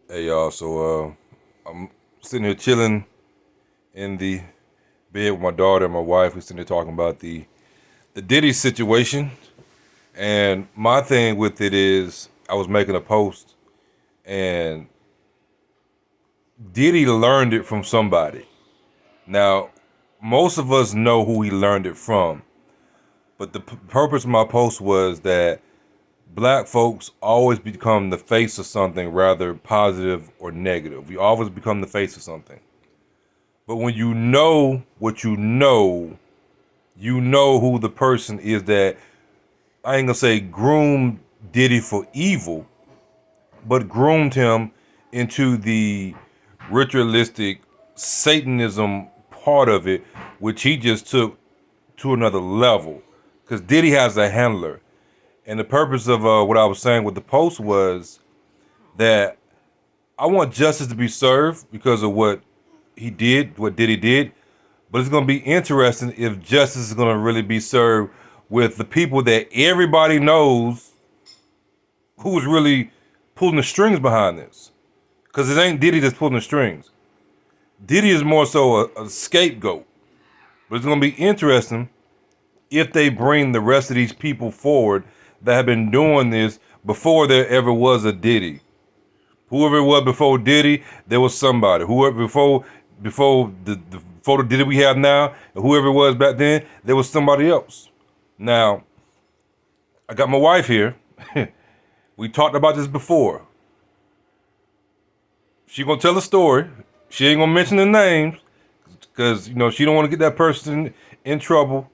Hey y'all, so I'm sitting here chilling in the bed with my daughter and my wife. We're sitting here talking about the Diddy situation, and my thing with it is I was making a post, and Diddy learned it from somebody. Now, most of us know who he learned it from, but the purpose of my post was that black folks always become the face of something, rather positive or negative. We always become the face of something. But when you know what you know who the person is that I ain't gonna say groomed Diddy for evil, but groomed him into the ritualistic Satanism part of it, which he just took to another level. Because Diddy has a handler. And the purpose of what I was saying with the post was that I want justice to be served because of what he did, what Diddy did. But it's going to be interesting if justice is going to really be served with the people that everybody knows who's really pulling the strings behind this. Because it ain't Diddy that's pulling the strings. Diddy is more so a scapegoat. But it's going to be interesting if they bring the rest of these people forward that have been doing this before there ever was a Diddy. Whoever it was before Diddy, there was somebody. Whoever before the Diddy we have now, and whoever it was back then, there was somebody else. Now, I got my wife here. We talked about this before. She gonna tell a story. She ain't gonna mention the names because she don't want to get that person in trouble.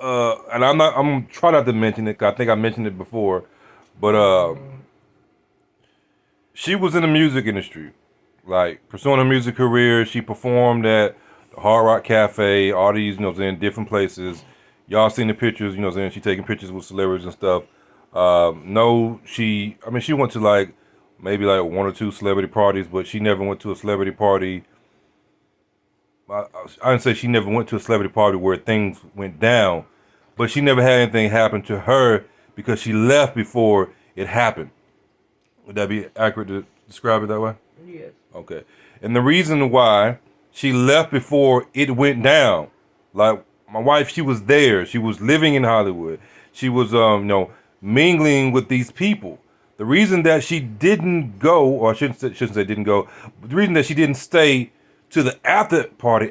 And I'm not. I'm gonna try not to mention it. 'Cause I think I mentioned it before, but she was in the music industry, like pursuing her music career. She performed at the Hard Rock Cafe, all these, in different places. Y'all seen the pictures, she taking pictures with celebrities and stuff. No, I mean, she went to like maybe like one or two celebrity parties, but she never went to a celebrity party. I didn't say she never went to a celebrity party where things went down, but she never had anything happen to her because she left before it happened. Would that be accurate to describe it that way? Yes. Okay. And the reason why she left before it went down, like my wife, she was there. She was living in Hollywood. She was, mingling with these people. The reason that she didn't go, or I shouldn't say didn't go, but the reason that she didn't stay to the after party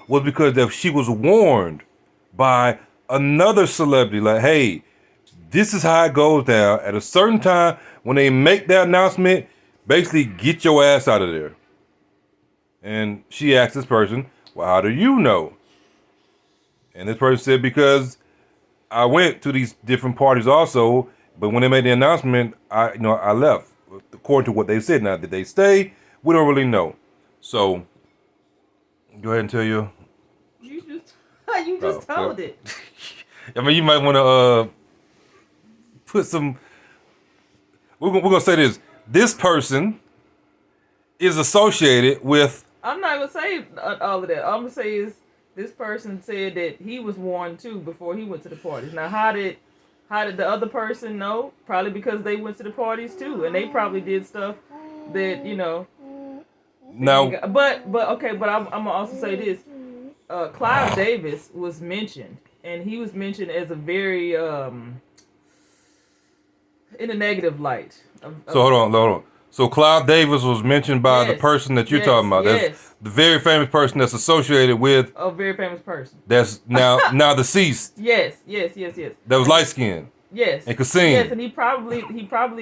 was because that she was warned by another celebrity, like, hey, this is how it goes down. At a certain time, when they make that announcement, basically get your ass out of there. And she asked this person, well, how do you know? And this person said, because I went to these different parties also, but when they made the announcement, I left. According to what they said. Now, did they stay? We don't really know. So, go ahead and tell you. You just you just told it. I mean, you might want to put some. We're gonna say this. This person is associated with. I'm not gonna say all of that. All I'm gonna say is this person said that he was warned too before he went to the parties. Now, how did the other person know? Probably because they went to the parties too, and they probably did stuff that Now, But okay, but I'm gonna also say this. Clive Davis was mentioned, and he was mentioned as a very in a negative light. so hold on. So Clive Davis was mentioned by the Yes, person that you're yes, talking about. That's yes. the very famous person that's associated with. A very famous person. That's now deceased. Yes. That was light skinned. Yes. And Kasim. Yes, and he probably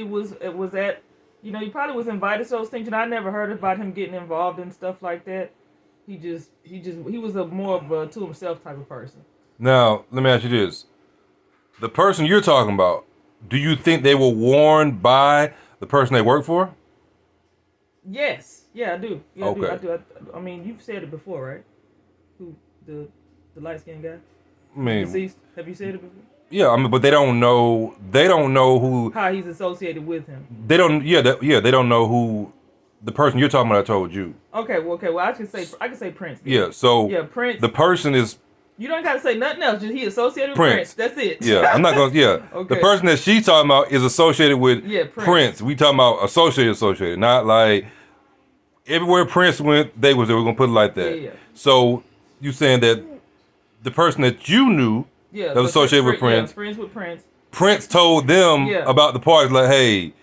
was at, he probably was invited to those things, and I never heard about him getting involved in stuff like that. He was a more of a to himself type of person. Now, let me ask you this. The person you're talking about, do you think they were warned by the person they work for? Yes. Yeah, I do. Yeah, Okay. I do. I mean, you've said it before, right? Who the light skinned guy? I mean, Deceased. Have you said it before? yeah, I mean, but they don't know. They don't know who. How he's associated with him. They don't. Yeah, they don't know who the person you're talking about. I told you. Okay. Well, I can say Prince. Then. Yeah. So Yeah, Prince. the person is You don't got to say nothing else. Just he associated with Prince. Prince. That's it. Yeah, I'm not gonna. Yeah, Okay. the person that she's talking about is associated with Prince. We talking about associated, not like everywhere Prince went, they were gonna put it like that. Yeah. So you saying that the person that you knew that was associated with Prince, friends with Prince. Prince told them about the party, like, hey,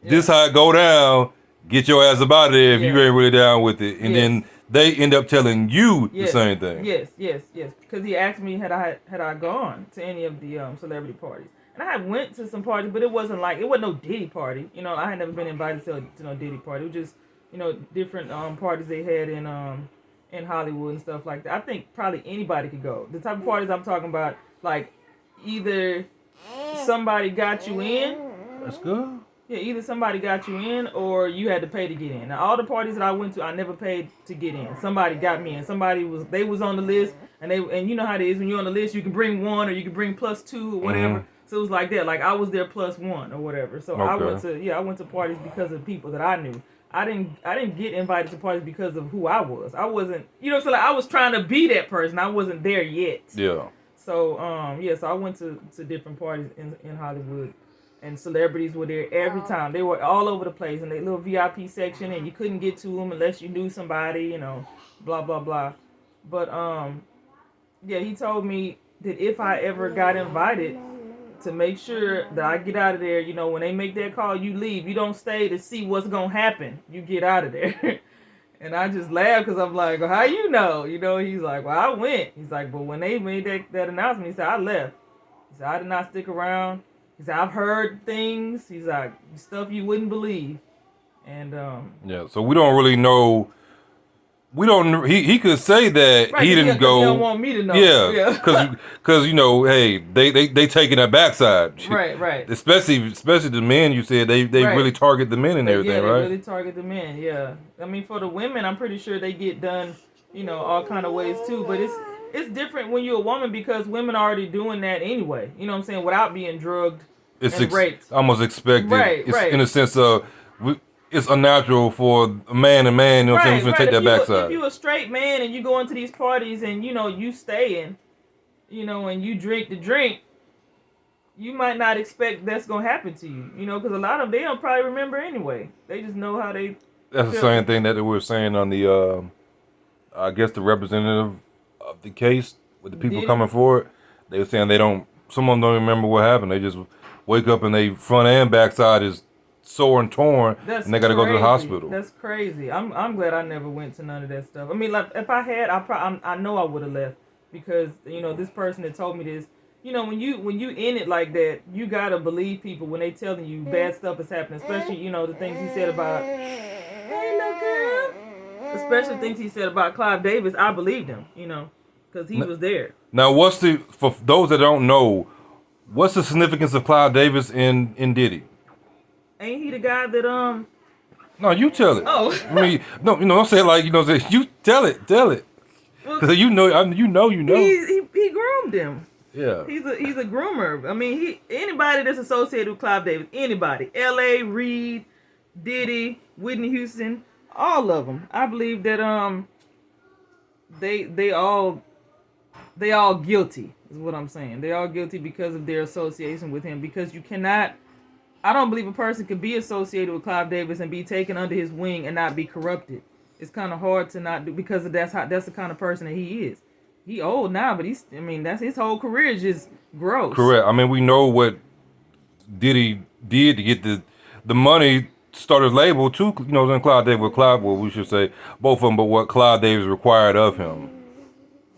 this how it go down. Get your ass up out of there if you ain't really down with it. And then they end up telling you the same thing. Yes. Because he asked me had I gone to any of the celebrity parties, and I had went to some parties, but it wasn't no Diddy party. You know, I had never been invited to no Diddy party. It was just different parties they had in Hollywood and stuff like that. I think probably anybody could go. The type of parties I'm talking about, like either somebody got you in. That's good. Yeah, either somebody got you in or you had to pay to get in. Now, all the parties that I went to, I never paid to get in. Somebody got me in. They was on the list, and you know how it is when you're on the list, you can bring one or you can bring +2 or whatever. Mm-hmm. So it was like that. Like I was there +1 or whatever. So I went to parties because of people that I knew. I didn't get invited to parties because of who I was. I wasn't, so like I was trying to be that person. I wasn't there yet. Yeah. So so I went to different parties in Hollywood. And celebrities were there every time. They were all over the place in their little VIP section, and you couldn't get to them unless you knew somebody, blah, blah, blah. But, he told me that if I ever got invited, to make sure that I get out of there, when they make that call, you leave. You don't stay to see what's going to happen. You get out of there. And I just laughed because I'm like, well, how you know? He's like, well, I went. He's like, but when they made that announcement, he said, I left. He said, I did not stick around. He said, I've heard things. He's like, stuff you wouldn't believe. And so we don't really know. We don't. He could say that he didn't go. He don't want me to know. Yeah, because hey, they taking that backside. Right. Especially the men. You said they really target the men and everything, right? They really target the men. Yeah, I mean for the women, I'm pretty sure they get done, all kind of ways too. But it's different when you're a woman because women are already doing that anyway. You know what I'm saying? Without being drugged and raped. Almost expected. Right. In a sense of it's unnatural for a man, you know what I'm saying, to take that backside. If you're a straight man and you go into these parties and, you staying, and you drink the drink, you might not expect that's going to happen to you, because a lot of them, they don't probably remember anyway. They just know how they That's the same thing that we were saying on the, I guess the representative of the case with the people coming forward. They were saying some of them don't remember what happened. They just wake up and they front and backside is sore and torn, and they got to go to the hospital. That's crazy. I'm glad I never went to none of that stuff. I mean, like if I had, I know I would have left because this person that told me this. When you in it like that, you gotta believe people when they telling you bad stuff is happening. Especially the things he said about. Hey, little girl. Especially things he said about Clive Davis. I believed him. Because he was there. Now, for those that don't know, what's the significance of Clive Davis in Diddy? Ain't he the guy that No, you tell it. Oh. I mean, no, don't say it like say you tell it. Because you know. He groomed him. Yeah. He's a groomer. I mean, anybody that's associated with Clive Davis, anybody, L.A., Reed, Diddy, Whitney Houston, all of them. I believe that they all guilty is what I'm saying. They all guilty because of their association with him. Because you cannot. I don't believe a person could be associated with Clive Davis and be taken under his wing and not be corrupted. It's kind of hard to not do because that's the kind of person that he is. He old now, but that's his whole career is just gross. Correct. I mean, we know what Diddy did to get the money to start his label too. Then Clive Davis, we should say both of them, but what Clive Davis required of him,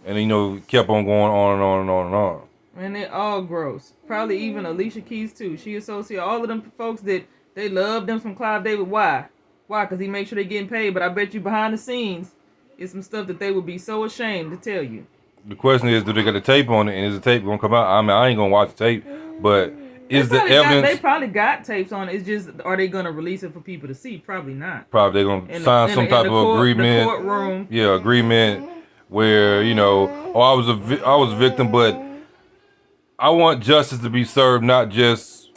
and kept on going on and on and on and on. And they're all gross. Probably even Alicia Keys too. She associates all of them folks that they love them from Clive Davis. Why? Because he makes sure they're getting paid. But I bet you behind the scenes, it's some stuff that they would be so ashamed to tell you. The question is, do they got the tape on it, and is the tape gonna come out? I mean, I ain't gonna watch the tape, but is the evidence? They probably got tapes on it. It's just, are they gonna release it for people to see? Probably not. Probably they're gonna sign some type of agreement. The courtroom. Yeah, agreement where I was a victim, but I want justice to be served, not just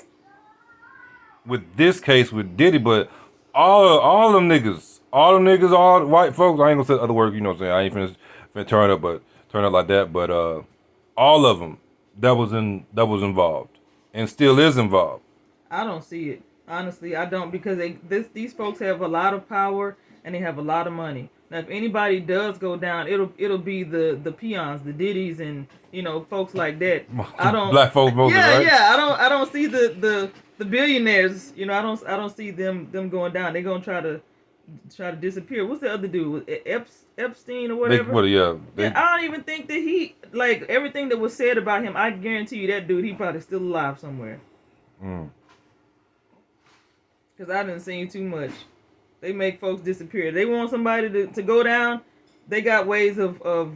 with this case with Diddy, but all them niggas, all the white folks. I ain't gonna say the other word, what I'm saying. I ain't finna turn up like that, but All of them that was involved, and still is involved. I don't see it. Honestly, I don't, because these folks have a lot of power and they have a lot of money. Now, if anybody does go down, it'll be the peons, the Diddies, and folks like that. I don't. Black folks mostly, Yeah, right? yeah. I don't see the billionaires. I don't see them going down. They're gonna try to disappear. What's the other dude? Epstein or whatever. Yeah. Yeah, I don't even think that he, like, everything that was said about him. I guarantee you that dude, he probably still alive somewhere. Because I didn't see too much. They make folks disappear. They want somebody to go down. They got ways of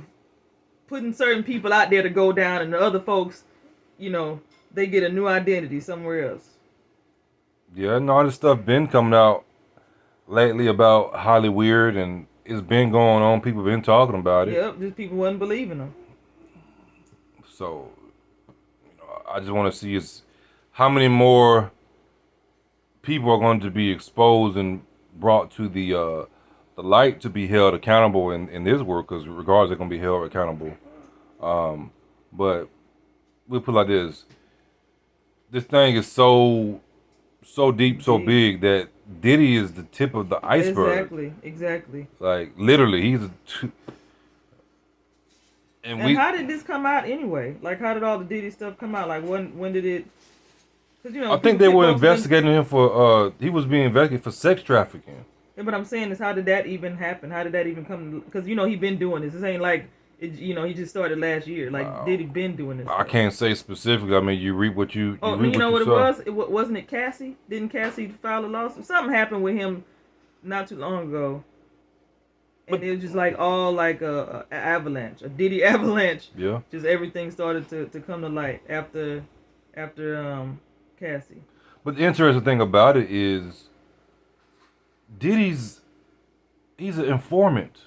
putting certain people out there to go down, and the other folks, they get a new identity somewhere else. Yeah, and all this stuff been coming out lately about Hollywood, and it's been going on. People been talking about it. Yep, just people wasn't believing them. So, I just want to see is how many more people are going to be exposed and brought to the light to be held accountable in this work, because regardless, they're going to be held accountable. But we'll put it like this: this thing is so deep, so big that Diddy is the tip of the iceberg. Exactly. Like literally, he's and how did this come out anyway? Like, how did all the Diddy stuff come out? Like, when did it? Because I think they were investigating him for he was being investigated for sex trafficking. Yeah, but I'm saying is, how did that even happen? How did that even come? Because he been doing this. This ain't like he just started last year. Like, Diddy been doing this? I can't say specifically. I mean, you reap what you. You know what it was? Wasn't it Cassie? Didn't Cassie file a lawsuit? Something happened with him not too long ago. And it was just like all like a avalanche, a Diddy avalanche. Yeah. Just everything started to come to light after Cassie. But the interesting thing about it is he's an informant.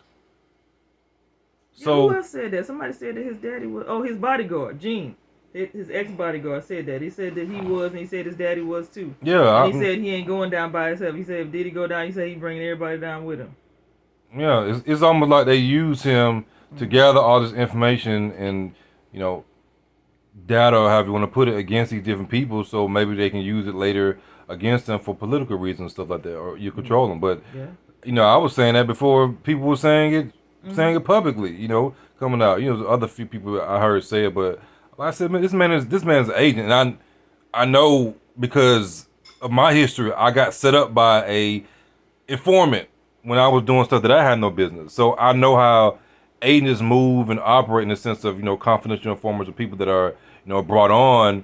So who else said that? Somebody said that his daddy was his bodyguard, Gene. His ex-bodyguard said that. He said that he was, and he said his daddy was too. Yeah. And he said he ain't going down by himself. He said if Diddy go down, he said he bringing everybody down with him. Yeah, it's almost like they use him to gather all this information and, data, or however you want to put it, against these different people, so maybe they can use it later against them for political reasons, stuff like that, or you control them. But, I was saying that before people were saying it publicly, coming out. There's other few people I heard say it, but like I said, man, this man's an agent, and I know because of my history, I got set up by a informant when I was doing stuff that I had no business. So I know how agents move and operate in the sense of, confidential informers or people that are, brought on,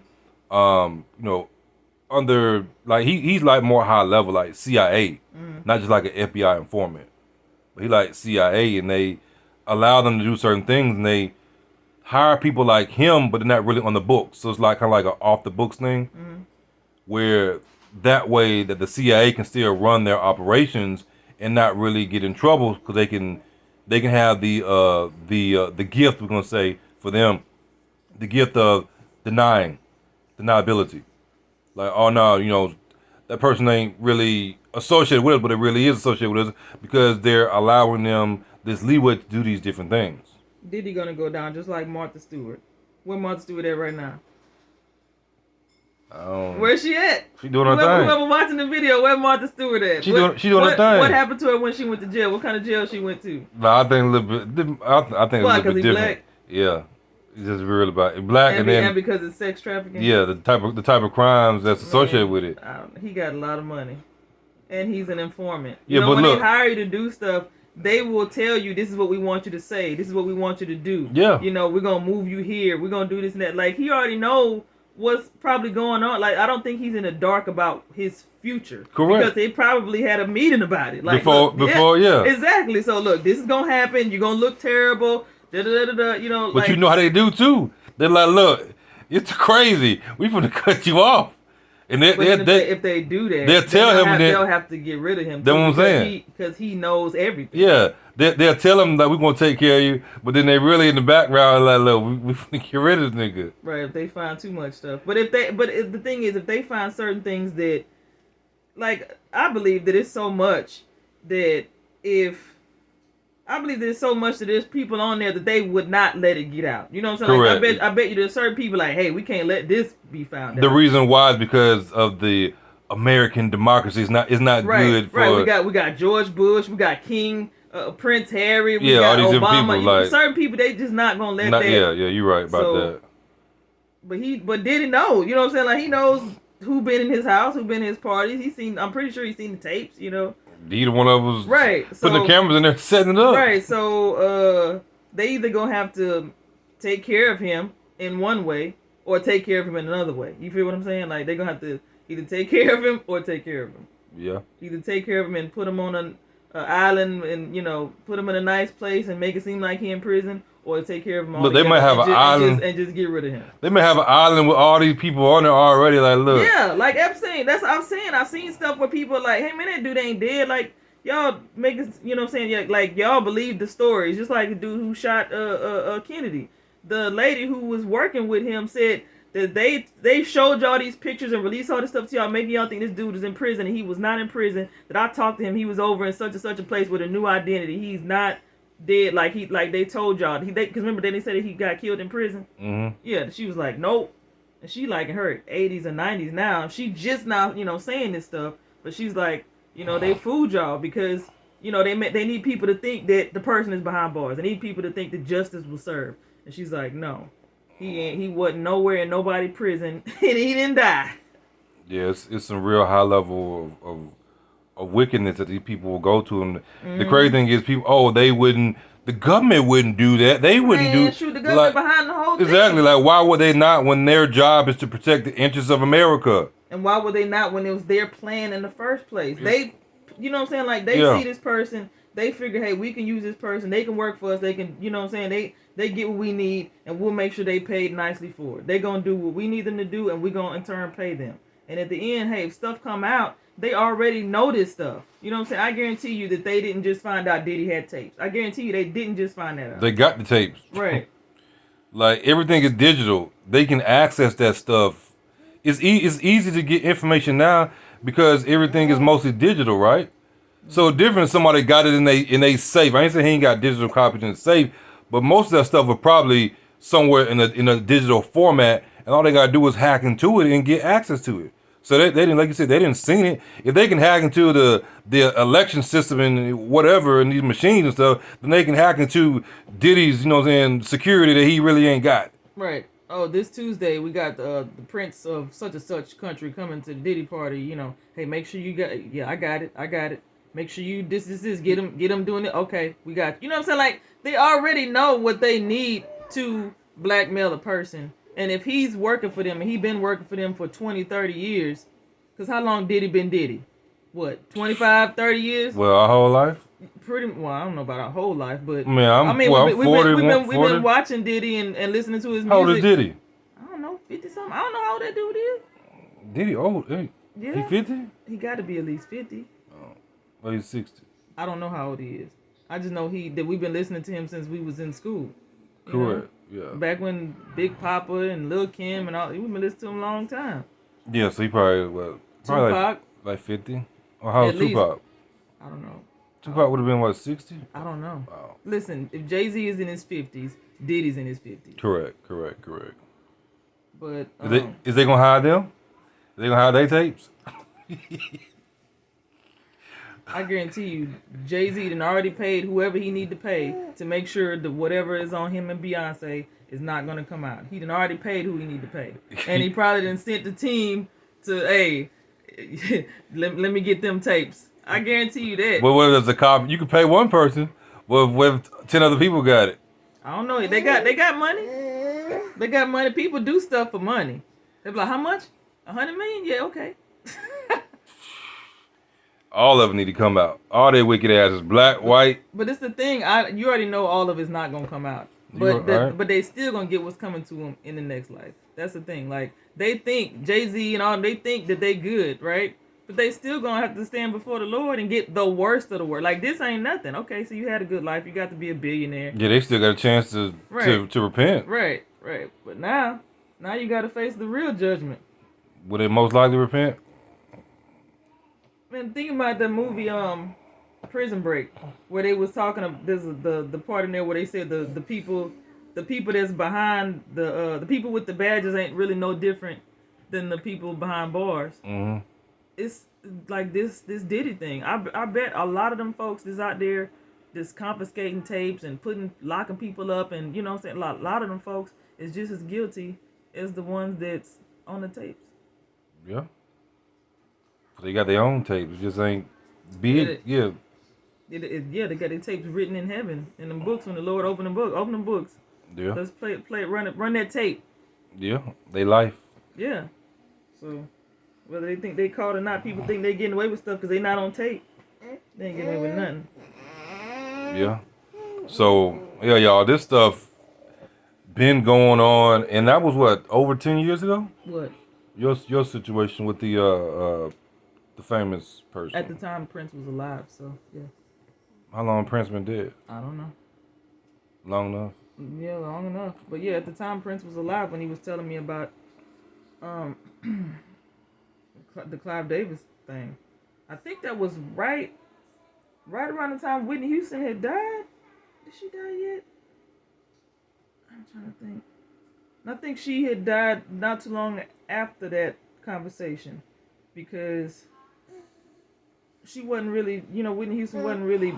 under, like, he's like more high level, like CIA, not just like an FBI informant. But he like CIA, and they allow them to do certain things, and they hire people like him, but they're not really on the books. So it's like kind of like an off the books thing, where that way that the CIA can still run their operations and not really get in trouble, because they can have the gift, we're gonna say, for them, the gift of deniability. Like, oh no, that person ain't really associated with us, but it really is associated with us, because they're allowing them this leeway to do these different things. Diddy gonna go down just like Martha Stewart. Where Martha Stewart at right now? Where's she at? She doing her thing. Whoever watching the video, where Martha Stewart at? She doing her thing. What happened to her when she went to jail? What kind of jail she went to? No, I think a little bit. I think Why? a little bit different. Black? Yeah, it's just real about it. Black, and because it's sex trafficking. Yeah, the type of crimes that's associated with it. He got a lot of money, and he's an informant. Yeah, but when look, they hire you to do stuff, they will tell you, this is what we want you to say. This is what we want you to do. Yeah. We're gonna move you here. We're gonna do this and that. Like, he already know what's probably going on. Like, I don't think he's in the dark about his future. Correct. Because they probably had a meeting about it. Like, before, yeah. Exactly. So look, this is gonna happen. You're gonna look terrible. Da da da da. But you know how they do too. They're like, look, it's crazy. We finna cut you off. And if they do that, they'll tell him they'll have to get rid of him. That's what I'm saying. Because he knows everything. Yeah, they'll tell him that we're gonna take care of you, but then they really in the background like, look, we finna get rid of this nigga. Right. If they find too much stuff, but the thing is, if they find certain things that, like, I believe that it's so much that if I believe there's so much that there's people on there that they would not let it get out. You know what I'm saying? Correct. Like, I bet you there's certain people like, hey, we can't let this be found The out. reason why is because of the American democracy. It's not good for Right. We got George Bush, we got King Prince Harry, we all got these different Obama. people. Like Certain people they just not gonna let not that. yeah, you're right about So, that. But did he know? You know what I'm saying? Like he knows who been in his house, who been in his parties. He's seen. I'm pretty sure he's seen the tapes. You know. Neither one of us Right. putting the cameras in there setting it up. Right. So they either gonna have to take care of him in one way or take care of him in another way. You feel what I'm saying? Like they're gonna have to either take care of him or take care of him. Yeah. Either take care of him and put him on an island and put him in a nice place and make it seem like he in prison, or take care of him. Look, they might have an island and just get rid of him. They may have an island with all these people on there already. Like, look. Yeah, like Epstein. That's what I'm saying. I've seen stuff where people are like, hey man, that dude ain't dead. Like y'all make it, you know what I'm saying? Yeah, like y'all believe the stories, just like the dude who shot Kennedy. The lady who was working with him said that they showed y'all these pictures and released all this stuff to y'all, making y'all think this dude is in prison, and he was not in prison. That I talked to him, he was over in such and such a place with a new identity. He's not dead like they told y'all. Because remember they said that he got killed in prison. Mm-hmm. Yeah, she was like, nope. And she like in her 80s or 90s now. She just now saying this stuff, but she's like, they fooled y'all because they need people to think that the person is behind bars. They need people to think that justice was served. And she's like, no. He wasn't nowhere in nobody prison, and he didn't die. Yeah, it's some real high level of wickedness that these people will go to. And the crazy thing is, the government wouldn't do that. They wouldn't shoot the government behind the whole thing. Exactly. Like, why would they not when their job is to protect the interests of America? And why would they not when it was their plan in the first place? They, you know what I'm saying? Like, they see this person. They figure, hey, we can use this person. They can work for us. They can, you know what I'm saying? They get what we need, and we'll make sure they paid nicely for it. They're going to do what we need them to do, and we're going to, in turn, pay them. And at the end, hey, if stuff come out, they already know this stuff. You know what I'm saying? I guarantee you that they didn't just find out Diddy had tapes. I guarantee you they didn't just find that out. They got the tapes. Right. Like, everything is digital. They can access that stuff. It's easy to get information now because everything is mostly digital, right? So different, somebody got it in a safe. I ain't saying he ain't got digital copies in the safe, but most of that stuff are probably somewhere in a digital format, and all they gotta do is hack into it and get access to it. So they didn't, like you said, they didn't see it. If they can hack into the election system and whatever and these machines and stuff, then they can hack into Diddy's, security that he really ain't got. Right. Oh, this Tuesday we got the prince of such and such country coming to the Diddy party. Hey, make sure you got. Yeah, I got it. Make sure you this get them doing it. Okay, we got. You know what I'm saying? Like, they already know what they need to blackmail a person. And if he's working for them, and he's been working for them for 20, 30 years, because how long Diddy been Diddy? What, 25, 30 years? Well, our whole life? Well, I don't know about our whole life, but I'm 40. We've been watching Diddy and listening to his music. How old is Diddy? I don't know, 50 something. I don't know how old that dude is. Diddy old? Hey, yeah. He 50? He got to be at least 50. Well, he's 60. I don't know how old he is. I just know that we've been listening to him since we was in school. Correct. Yeah. Back when Big Papa and Lil Kim and all, we've been listening to him a long time. Yeah, so he probably Tupac, like 50. Or how old Tupac? I don't know. Tupac would have been, 60? I don't know. Wow. Listen, if Jay-Z is in his 50s, Diddy's in his 50s. Correct. But is they gonna hide them? Is they gonna hide their tapes? I guarantee you, Jay-Z done already paid whoever he need to pay to make sure that whatever is on him and Beyonce is not going to come out. He done already paid who he need to pay. And he probably done sent the team to, hey, let me get them tapes. I guarantee you that. Well, whether it's a cop, you can pay one person, with 10 other people got it. I don't know. They got money. They got money. People do stuff for money. They're like, how much? 100 million? Yeah, okay. All of them need to come out. All their wicked asses, black, white. But it's the thing. You already know all of it's not gonna come out. But they still gonna get what's coming to them in the next life. That's the thing. Like, they think Jay-Z and all, they think that they good, right? But they still gonna have to stand before the Lord and get the worst of the worst. Like, this ain't nothing. Okay, so you had a good life. You got to be a billionaire. Yeah, they still got a chance to repent. Right. But now you got to face the real judgment. Would they most likely repent? Man, think about the movie Prison Break, where they was talking of there's the part in there where they said the people that's behind the people with the badges ain't really no different than the people behind bars. Mm-hmm. It's like this Diddy thing. I bet a lot of them folks is out there just confiscating tapes and locking people up, and you know what I'm saying, a lot of them folks is just as guilty as the ones that's on the tapes. Yeah. They got their own tapes. It just ain't Yeah, big. Yeah. yeah, they got their tapes written in heaven in them books when the Lord open them books. Yeah. Let's play it, run that tape. Yeah. They life. Yeah. So whether they think they caught or not, people think they getting away with stuff because they not on tape. They ain't getting away with nothing. Yeah. So yeah, y'all, this stuff been going on, and that was what, over 10 years ago. What? Your situation with the famous person. At the time, Prince was alive. So yeah. How long Prince been dead? I don't know. Long enough. Yeah, long enough. But yeah, at the time Prince was alive when he was telling me about the Clive Davis thing. I think that was right around the time Whitney Houston had died. Did she die yet? I'm trying to think. I think she had died not too long after that conversation, because she wasn't really, Whitney Houston wasn't really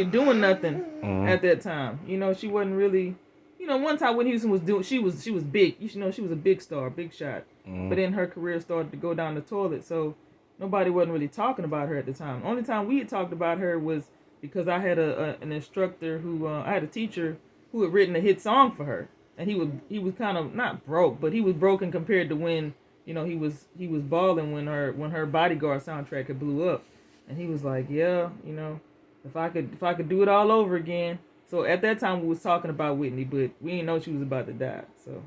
doing nothing at that time. She wasn't really, one time Whitney Houston was doing, she was big. She was a big star, big shot. But then her career started to go down the toilet, so nobody wasn't really talking about her at the time. The only time we had talked about her was because I had an instructor who, I had a teacher who had written a hit song for her, and he was kind of not broke, but he was broken compared to when he was balling when her Bodyguard soundtrack had blew up, and he was like, yeah, if I could do it all over again. So at that time we was talking about Whitney, but we didn't know she was about to die. So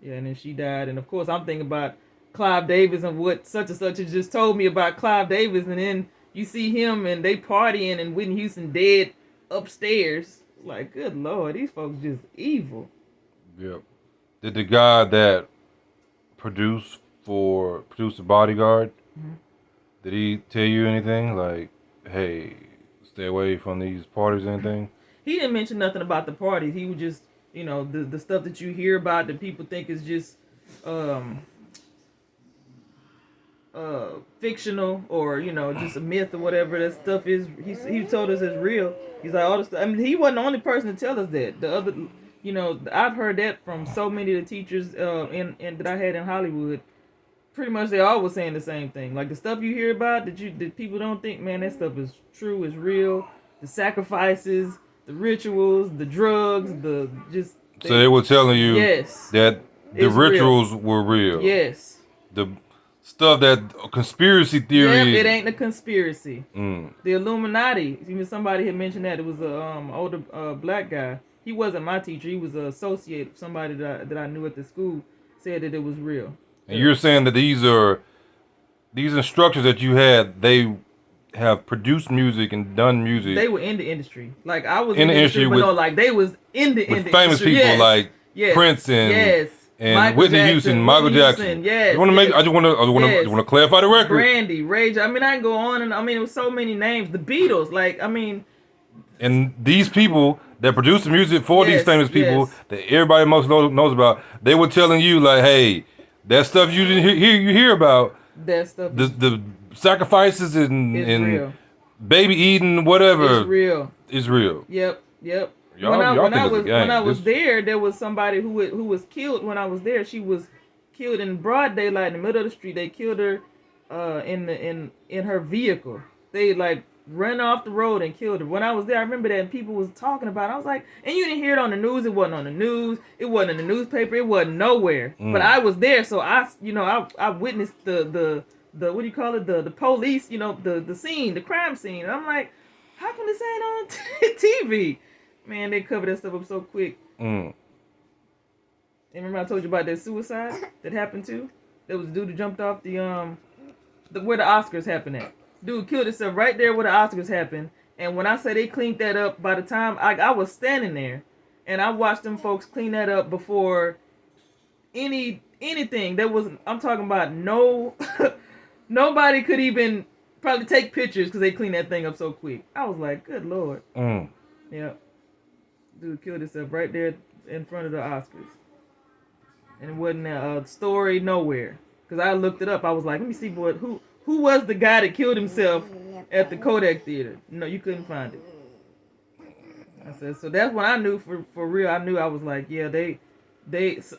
yeah, and then she died, and of course I'm thinking about Clive Davis and what such and such has just told me about Clive Davis, and then you see him and they partying and Whitney Houston dead upstairs. Like, good Lord, these folks just evil. Yep. Did the guy that produced the Bodyguard, did he tell you anything? Like, hey, stay away from these parties or anything? He didn't mention nothing about the parties. He was just, the stuff that you hear about that people think is just fictional, or just a myth or whatever that stuff is. He told us it's real. He's like, all the stuff. I mean, he wasn't the only person to tell us that. The other, I've heard that from so many of the teachers in that I had in Hollywood. Pretty much they all was saying the same thing. Like, the stuff you hear about that people don't think, man, that stuff is true, is real. The sacrifices, the rituals, the drugs, So they were telling you, yes, that the rituals were real. Yes. The stuff that conspiracy theory. Yep, it ain't a conspiracy. The Illuminati. Even somebody had mentioned that. It was a older black guy. He wasn't my teacher. He was an associate. Somebody that I knew at the school said that it was real. And you're saying that these instructors that you had, they have produced music and done music. They were in the industry. Like, I was in the industry, but no, like they was in the with famous industry. people like Prince and Whitney Houston, Michael Jackson. Yes. I just want to clarify the record. Brandy, Rage. I mean, I can go on, and I mean, it was so many names. The Beatles, like, I mean. And these people that produce the music for these famous people that everybody most knows about, they were telling you, like, hey, that stuff you hear about, that stuff, the sacrifices and real. Baby eating, whatever, it's real. Yep. When I was there was somebody who was killed when I was there. She was killed in broad daylight in the middle of the street. They killed her in her vehicle. They like ran off the road and killed her. When I was there, I remember that, and people was talking about it. I was like, and you didn't hear it on the news. It wasn't on the news. It wasn't in the newspaper. It wasn't nowhere. But I was there, so I witnessed the what do you call it? The police, the scene, the crime scene. And I'm like, how come this ain't on TV? Man, they covered that stuff up so quick. And remember I told you about that suicide that happened too? There was a dude who jumped off the where the Oscars happened at. Dude killed himself right there where the Oscars happened. And when I say they cleaned that up, by the time I was standing there, and I watched them folks clean that up before anything. I'm talking about nobody could even probably take pictures because they clean that thing up so quick. I was like, good Lord. Yeah. Dude killed himself right there in front of the Oscars. And it wasn't a story nowhere. Because I looked it up. I was like, let me see who was the guy that killed himself at the Kodak Theater. No, you couldn't find it. I said, so that's when I knew for real. I knew I was like, yeah, they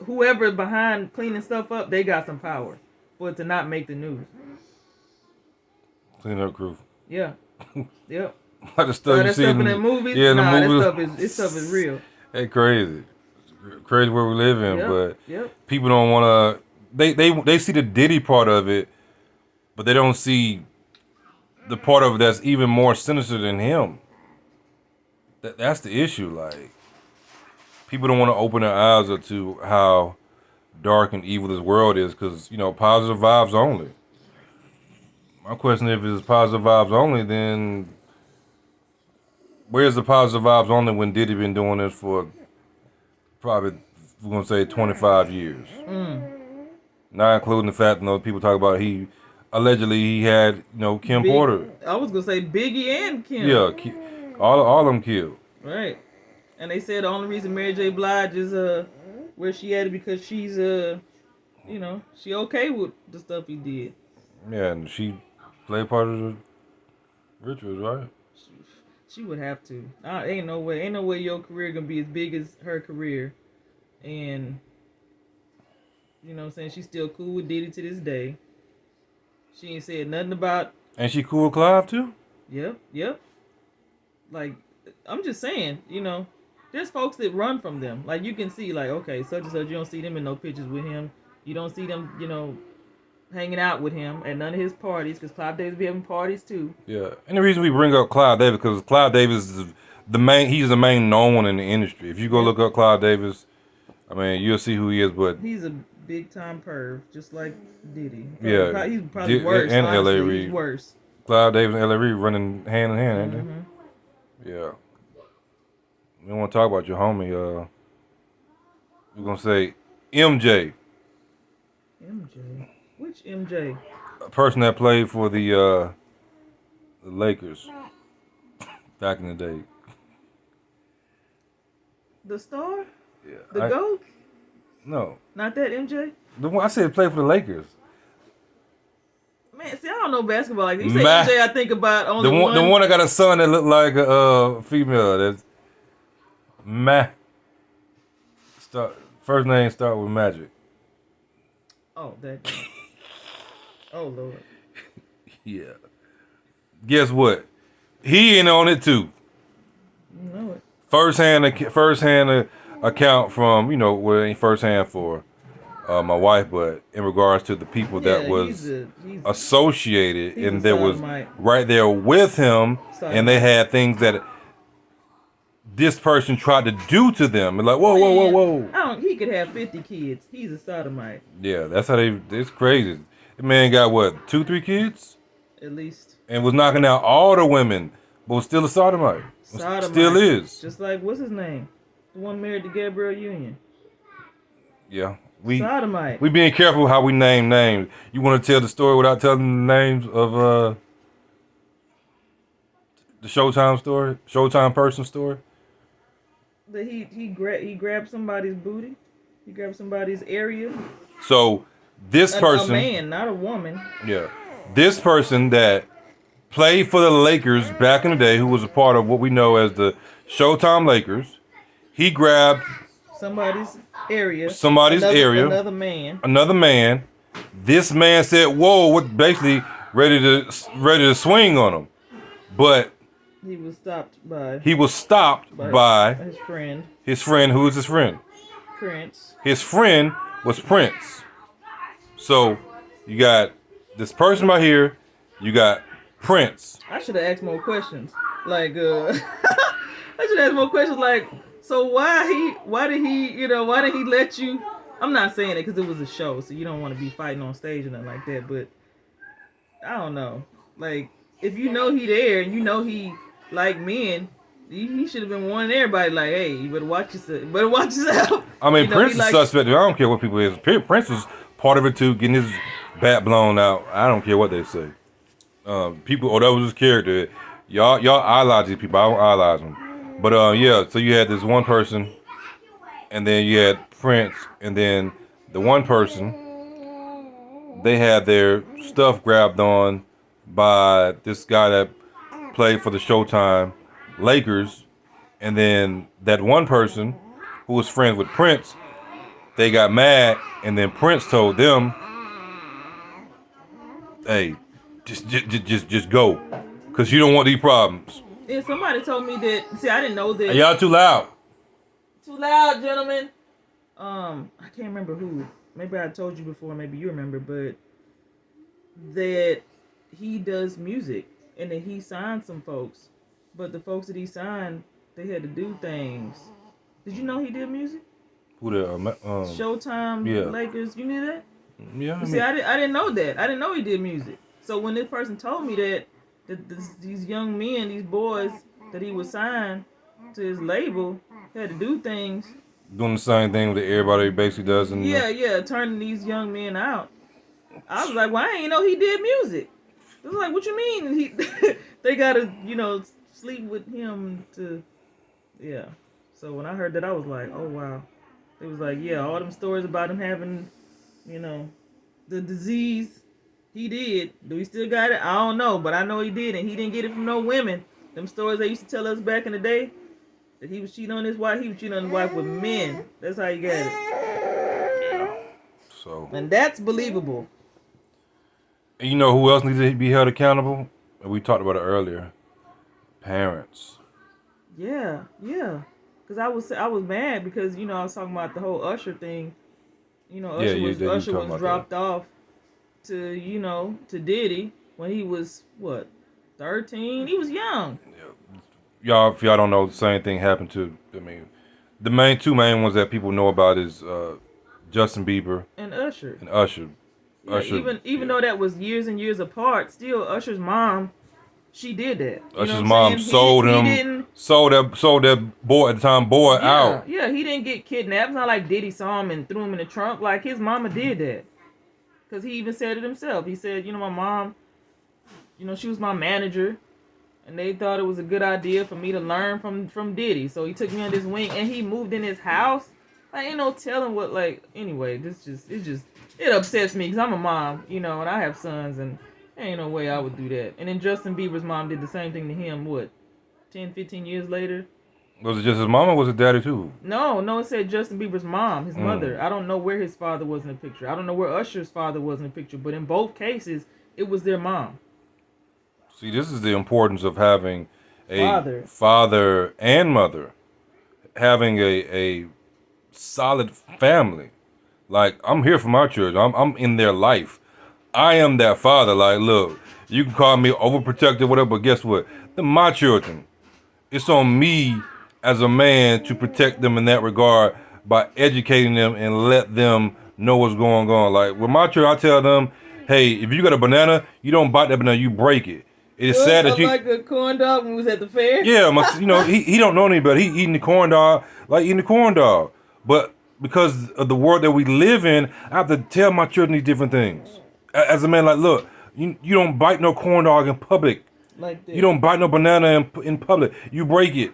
whoever behind cleaning stuff up, they got some power for it to not make the news. Clean up crew. Yeah. Yep. Like the stuff So you that see stuff in the movies? Yeah, nah, the movies. This stuff is real. It's crazy. Crazy where we live in, but Yep. people don't want to. They see the Diddy part of it, but they don't see the part of it that's even more sinister than him. That's the issue. Like, people don't want to open their eyes up to how dark and evil this world is, because positive vibes only. My question: if it's positive vibes only, then where's the positive vibes only when Diddy been doing this for probably, we're gonna say, 25 years? Not including the fact that people talk about he allegedly had Kim Porter. I was gonna say Biggie and Kim. Yeah, all of them killed. Right. And they said the only reason Mary J. Blige is where she at is because she's she okay with the stuff he did. Yeah, and she played part of the rituals, right? She would have to. Ain't no way your career gonna be as big as her career, and you know what I'm saying, she's still cool with Diddy to this day. She ain't said nothing about. And she cool with Clive too? Yep. Like, I'm just saying, there's folks that run from them. Like, you can see, like, okay, such and such, you don't see them in no pictures with him. You don't see them, hanging out with him at none of his parties, because Clive Davis be having parties too. Yeah, and the reason we bring up Clive Davis, because Clive Davis is he's the main known one in the industry. If you go look up Clive Davis, I mean, you'll see who he is, but he's a big time perv, just like Diddy. He's probably worse. And honestly, L.A. Reid. He's worse. Clive Davis and L.A. Reid running hand in hand, ain't they? Yeah. We don't want to talk about your homie. We're gonna say MJ. MJ. Which MJ? A person that played for the Lakers back in the day. The star? Yeah. The GOAT? No. Not that MJ? The one I said played for the Lakers. Man, see, I don't know basketball like that. You say MJ, I think about only one. The one that got a son that looked like a female. That's first name start with Magic. Oh, that guy. Oh, Lord. Yeah. Guess what? He in on it too. You know it. First hand account from, well, ain't first hand for my wife, but in regards to the people that was associated and that was right there with him, and they had things that this person tried to do to them. And like, whoa. He could have 50 kids. He's a sodomite. Yeah, that's how it's crazy. The man got what, 2-3 kids? At least. And was knocking out all the women, but was still a sodomite. Still is. Just like, what's his name? The one married to Gabrielle Union. Yeah. Sodomite. We being careful how we name names. You want to tell the story without telling the names of the Showtime story? Showtime person story? That he grabbed somebody's booty. He grabbed somebody's area. So this person, a man, not a woman. Yeah, this person that played for the Lakers back in the day, who was a part of what we know as the Showtime Lakers, he grabbed somebody's area. Another man. This man said, "Whoa!" What, basically ready to swing on him, but he was stopped by his friend. His friend, who is his friend? Prince. His friend was Prince. So you got this person right here. You got Prince. I should have asked more questions. Like, I should ask more questions. Like, so why did he let you? I'm not saying it because it was a show, so you don't want to be fighting on stage or nothing like that. But I don't know. Like, if you know he there and you know he like men, he should have been warning everybody. Like, hey, you better watch yourself. I mean, Prince is suspect. I don't care what people is. Prince was part of it too, getting his bat blown out. I don't care what they say. People, oh, that was his character. Y'all idolize these people. I don't idolize them. But yeah. So you had this one person, and then you had Prince, and then the one person, they had their stuff grabbed on by this guy that played for the Showtime Lakers, and then that one person who was friends with Prince, they got mad, and then Prince told them, "Hey, just go, cause you don't want these problems." Yeah, somebody told me that. See, I didn't know Hey, that. y'all too loud. Too loud, gentlemen. I can't remember who. Maybe I told you before. Maybe you remember, but that he does music and that he signed some folks, but the folks that he signed, they had to do things. Did you know he did music? Who the Showtime yeah, Lakers. You knew that? yeah. You see, I didn't know that. I didn't know he did music. So when this person told me that these young men, these boys that he was signed to his label had to do things. Doing the same thing that everybody basically does. In Yeah, turning these young men out. I was like, well, I ain't know he did music. It was like, what you mean? He they gotta, sleep with him to, yeah. So when I heard that, I was like, oh wow. It was like, yeah, all them stories about him having, the disease. He did. Do he still got it? I don't know, but I know he did, and he didn't get it from no women. Them stories they used to tell us back in the day that he was cheating on his wife. He was cheating on his wife with men. That's how he got it. So. And that's believable. And you know who else needs to be held accountable? And we talked about it earlier. Parents. Yeah. Cause I was mad because I was talking about the whole Usher thing. Usher was dropped off to to Diddy when he was what 13. He was young. Y'all, if y'all don't know, the same thing happened to. I mean, the two main ones that people know about is Justin Bieber and Usher. Yeah, Usher, even though that was years and years apart, still Usher's mom, she did that. Usher's mom sold that boy at the time out. Yeah, he didn't get kidnapped. It's not like Diddy saw him and threw him in the trunk. Like his mama did that. Because he even said it himself. He said, my mom, she was my manager. And they thought it was a good idea for me to learn from Diddy. So he took me on this wing and he moved in his house. Like, ain't no telling what, anyway, it upsets me because I'm a mom, and I have sons and there ain't no way I would do that. And then Justin Bieber's mom did the same thing to him, 10, 15 years later? Was it just his mom or was it daddy too? No, it said Justin Bieber's mom, his mother. I don't know where his father was in the picture. I don't know where Usher's father was in the picture, but in both cases, it was their mom. See, this is the importance of having a father and mother, having a solid family. Like, I'm here for my children. I'm in their life. I am that father. Like, look, you can call me overprotective, whatever, but guess what? They're my children. It's on me as a man to protect them in that regard by educating them and let them know what's going on. Like, with my children, I tell them, hey, if you got a banana, you don't bite that banana, you break it. It is sad that you like a corn dog when we was at the fair. Yeah, he don't know any better. He eating the corn dog like eating the corn dog. But because of the world that we live in, I have to tell my children these different things. As a man, like, look, you don't bite no corn dog in public. Like that. You don't bite no banana in public. You break it.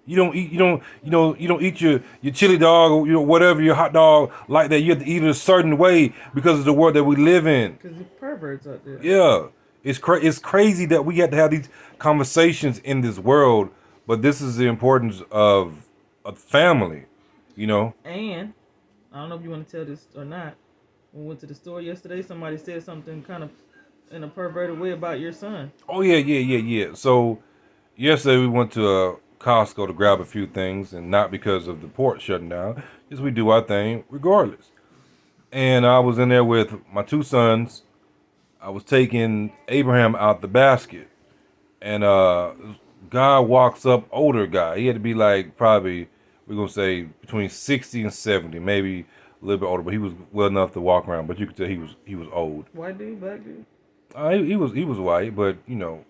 You don't eat your chili dog or whatever, your hot dog like that. You have to eat it a certain way because of the world that we live in. Because the perverts out there. Yeah. It's crazy that we have to have these conversations in this world, but this is the importance of a family, And I don't know if you want to tell this or not. When we went to the store yesterday, somebody said something kind of in a perverted way about your son. Oh yeah. So yesterday we went to Costco to grab a few things, and not because of the port shutting down, just we do our thing regardless. And I was in there with my two sons. I was taking Abraham out the basket, and guy walks up, older guy. He had to be like probably, we're gonna say between 60 and 70, maybe a little bit older, but he was well enough to walk around. But you could tell he was old. White dude, black dude. He was white, but you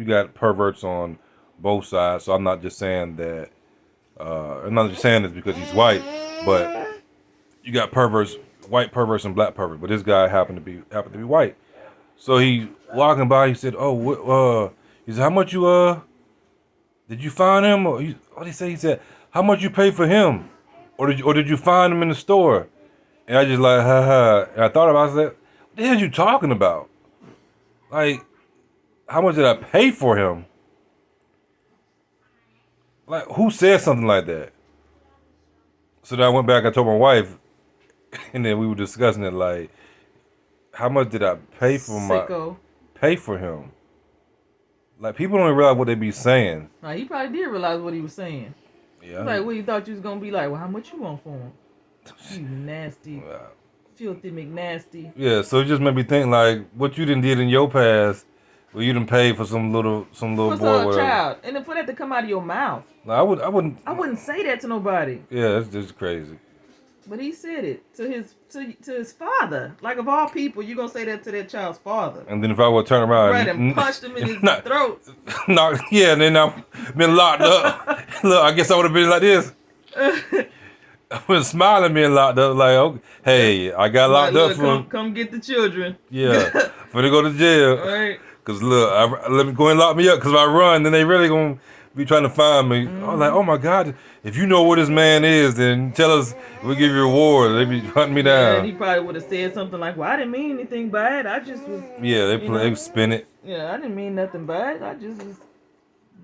got perverts on both sides. So I'm not just saying that. I'm not just saying this because he's white, but you got perverts, white perverts and black perverts. But this guy happened to be white. So he walking by. He said, "Oh, he said, how much you did you find him? Or what did he say? He said, how much you pay for him, or did you find him in the store?" And I just like, ha ha. And I thought about it. I said, "What the hell are you talking about? Like, how much did I pay for him? Like, who said something like that?" So then I went back. I told my wife, and then we were discussing it. Like, how much did I Sicko. pay for him? Like, people don't even realize what they be saying. Now, he probably did realize what he was saying. Yeah. Like, what you thought you was gonna be like? Well, how much you want for him? You nasty, filthy McNasty. Yeah. So it just made me think like, what you done did in your past, where you done paid for some little What's boy, a whatever. child? And then for that to come out of your mouth. No, I wouldn't. I wouldn't say that to nobody. Yeah, that's just crazy. But he said it to his father. Like, of all people, you gonna say that to that child's father? And then if I would turn around, Right, and punched him in his throat. Yeah, and then I've been locked up. Look, I guess I would have been like this. I was smiling being locked up, like, okay, hey, I got locked Like, up look, for come get the children. yeah, for to go to jail. Right. Cause look, let me go and lock me up. Cause if I run, then they really gonna be trying to find me. I'm like, oh my God, if you know where this man is, then tell us. We'll give you a reward. They be hunting me Yeah, down. and he probably would have said something like, "Well, I didn't mean anything by it. I just was." Yeah, they spin it. Yeah, I didn't mean nothing by it. I just was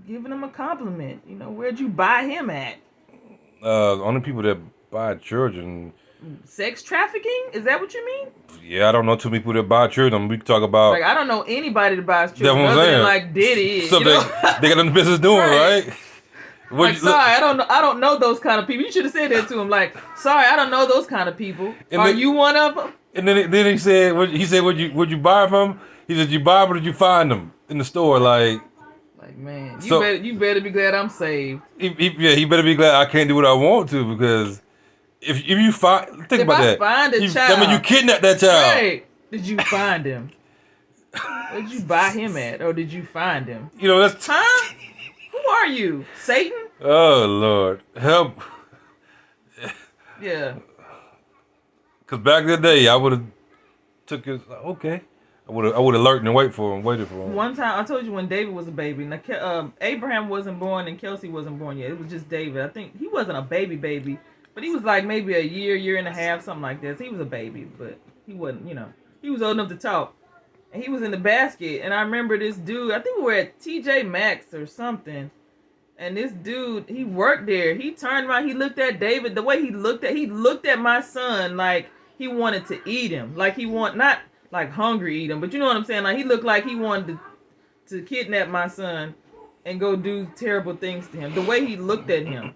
giving him a compliment. You know, where'd you buy him at? Only people that buy children. Sex trafficking? Is that what you mean? Yeah, I don't know too many people that buy children. We can talk about. Like, I don't know anybody that buys That's children what I'm other saying. than like Diddy. So You know? they got nothing business doing, right? Like, sorry, I don't know those kind of people. You should have said that to him. Like, sorry, I don't know those kind of people. Are you one of them? And then he said, would you buy from? He said, you buy them or did you find them in the store? Like man, so, you better be glad I'm saved. He better be glad I can't do what I want to, because if you find, think about that. Find a child, I mean, you kidnapped that child. Right? Did you find him? Did you buy him at, or did you find him? You know, that's huh? Who are you, Satan? Oh Lord, help! Yeah. Cause back in the day, I would have took his okay. I would have lurked and waited for him. One time, I told you when David was a baby. Now, Abraham wasn't born and Kelsey wasn't born yet. It was just David. I think he wasn't a baby, but he was like maybe a year and a half, something like this. He was a baby, but he wasn't. You know, he was old enough to talk. And he was in the basket, and I remember this dude. I think we were at TJ Maxx or something. And this dude, he worked there. He turned around. He looked at David. The way he looked at my son like he wanted to eat him. Like he not like hungry eat him, but you know what I'm saying. Like he looked like he wanted to kidnap my son and go do terrible things to him. The way he looked at him,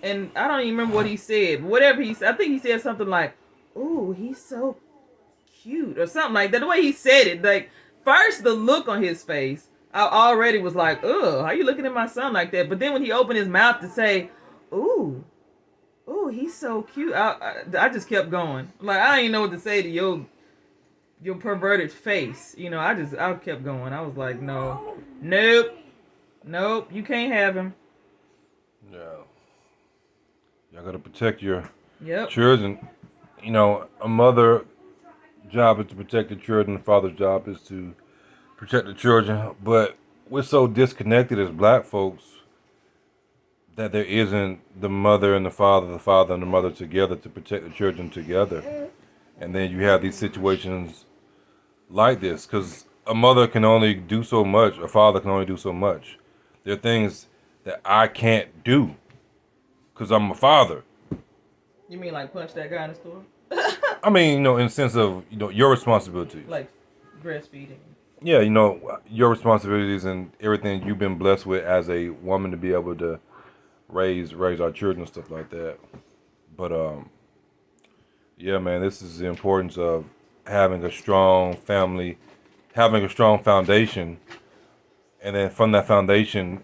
and I don't even remember what he said. Whatever he said, I think he said something like, "Ooh, he's so cute" or something like that. The way he said it, like first the look on his face. I already was like, ugh, how you looking at my son like that? But then when he opened his mouth to say, ooh, he's so cute, I just kept going. Like, I didn't know what to say to your perverted face. You know, I kept going. I was like, nope, you can't have him. Yeah. Y'all gotta protect your Yep. children. You know, a mother's job is to protect the children, the father's job is to protect the children, but we're so disconnected as black folks that there isn't the mother and the father and the mother together to protect the children together. And then you have these situations like this, because a mother can only do so much, a father can only do so much. There are things that I can't do because I'm a father. You mean like punch that guy in the store? I mean, you know, in the sense of, you know, your responsibilities. Like breastfeeding. Yeah, you know, your responsibilities and everything you've been blessed with as a woman to be able to raise our children and stuff like that. But yeah, man, this is the importance of having a strong family, having a strong foundation, and then from that foundation,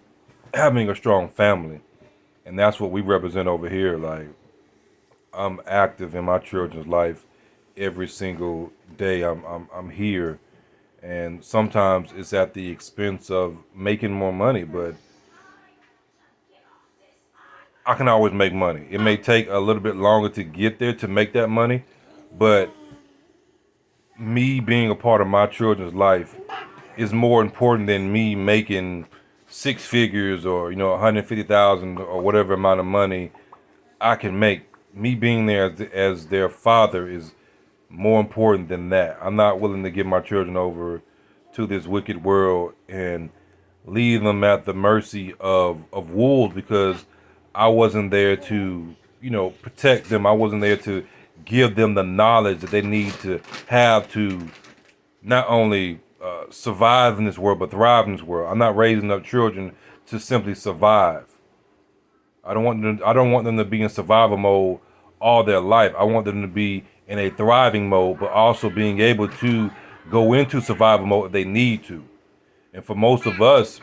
having a strong family. And that's what we represent over here. Like, I'm active in my children's life every single day. I'm here. And sometimes it's at the expense of making more money, but I can always make money. It may take a little bit longer to get there to make that money, but me being a part of my children's life is more important than me making six figures or 150,000 or whatever amount of money I can make. Me being there as their father is more important than that. I'm not willing to give my children over to this wicked world and leave them at the mercy of wolves because I wasn't there to, protect them. I wasn't there to give them the knowledge that they need to have to not only survive in this world but thrive in this world. I'm not raising up children to simply survive. I don't want them to be in survival mode all their life. I want them to be in a thriving mode, but also being able to go into survival mode if they need to. And for most of us,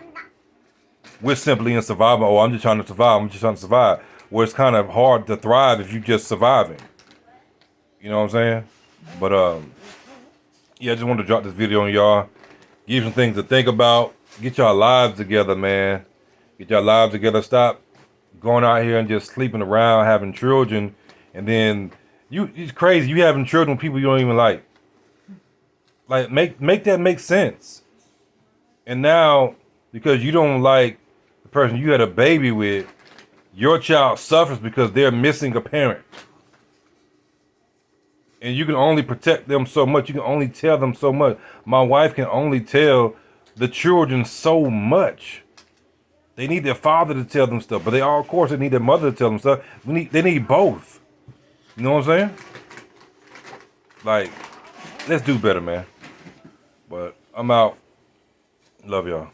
we're simply in survival. Oh, I'm just trying to survive. I'm just trying to survive. Where it's kind of hard to thrive if you're just surviving. You know what I'm saying? But yeah, I just wanted to drop this video on y'all. Give you some things to think about. Get y'all lives together, man. Get y'all lives together. Stop going out here and just sleeping around, having children, and then it's crazy. You having children with people you don't even like. Like make that make sense. And now, because you don't like the person you had a baby with, your child suffers because they're missing a parent. And you can only protect them so much. You can only tell them so much. My wife can only tell the children so much. They need their father to tell them stuff, but of course, they need their mother to tell them stuff. They need both. You know what I'm saying? Like, let's do better, man. But I'm out. Love y'all.